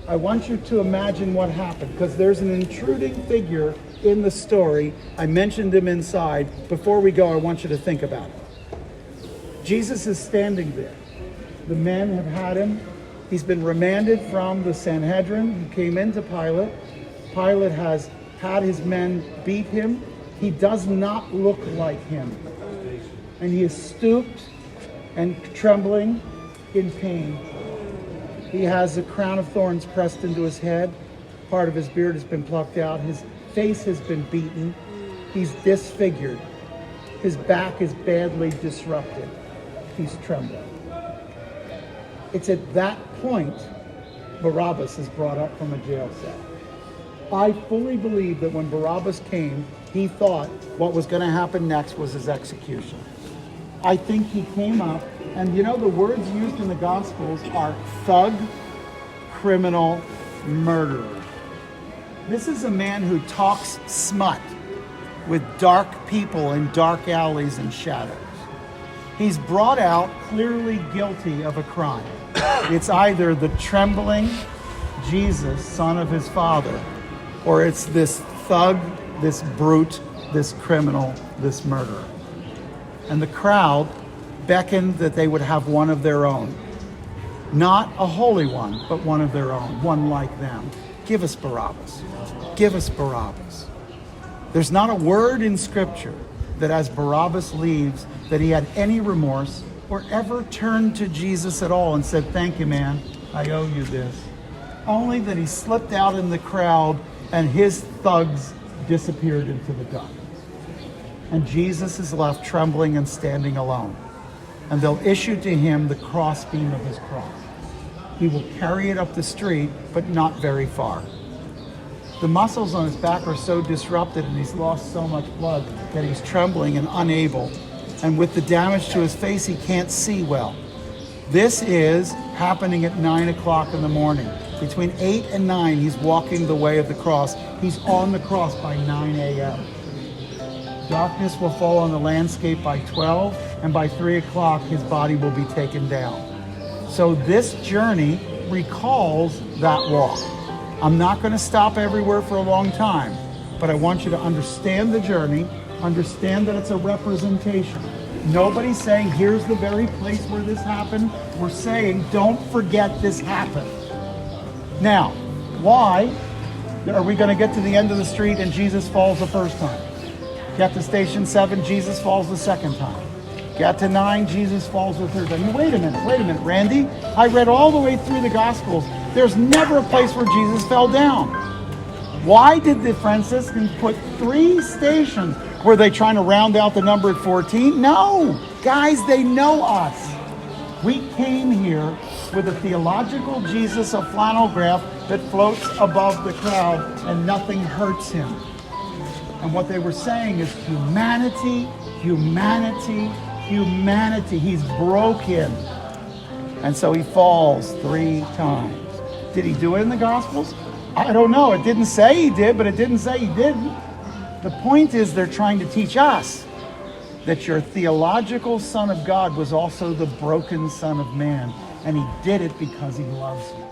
I want you to imagine what happened, because there's an intruding figure in the story. I mentioned him inside. Before we go, I want you to think about it. Jesus is standing there. The men have had him. He's been remanded from the Sanhedrin. He came into Pilate. Pilate has had his men beat him. He does not look like him. And he is stooped and trembling in pain. He has a crown of thorns pressed into his head. Part of his beard has been plucked out. His face has been beaten. He's disfigured. His back is badly disrupted. He's trembling. It's at that point Barabbas is brought up from a jail cell. I fully believe that when Barabbas came, he thought what was going to happen next was his execution. I think he came up, and the words used in the Gospels are thug, criminal, murderer. This is a man who talks smut with dark people in dark alleys and shadows. He's brought out clearly guilty of a crime. It's either the trembling Jesus, son of his father, or it's this thug, this brute, this criminal, this murderer. And the crowd beckoned that they would have one of their own. Not a holy one, but one of their own, one like them. Give us Barabbas. Give us Barabbas. There's not a word in Scripture that as Barabbas leaves, that he had any remorse or ever turned to Jesus at all and said, "Thank you, man, I owe you this." Only that he slipped out in the crowd and his thugs disappeared into the darkness. And Jesus is left trembling and standing alone. And they'll issue to him the crossbeam of his cross. He will carry it up the street, but not very far. The muscles on his back are so disrupted and he's lost so much blood that he's trembling and unable. And with the damage to his face, he can't see well. This is happening at 9 o'clock in the morning. Between 8 and 9, he's walking the way of the cross. He's on the cross by 9 a.m. Darkness will fall on the landscape by 12, and by 3 o'clock, his body will be taken down. So this journey recalls that walk. I'm not going to stop everywhere for a long time, but I want you to understand the journey, understand that it's a representation. Nobody's saying, here's the very place where this happened. We're saying, don't forget this happened. Now, why are we going to get to the end of the street and Jesus falls the first time? Get to station 7, Jesus falls the second time. Get to 9, Jesus falls the third time. Wait a minute, Randy. I read all the way through the Gospels. There's never a place where Jesus fell down. Why did the Franciscans put 3 stations? Were they trying to round out the number at 14? No. Guys, they know us. We came here with a theological Jesus of flannel graph that floats above the crowd and nothing hurts him. And what they were saying is humanity, humanity, humanity. He's broken. And so he falls 3 times. Did he do it in the Gospels? I don't know. It didn't say he did, but it didn't say he didn't. The point is they're trying to teach us that your theological Son of God was also the broken Son of Man. And he did it because he loves you.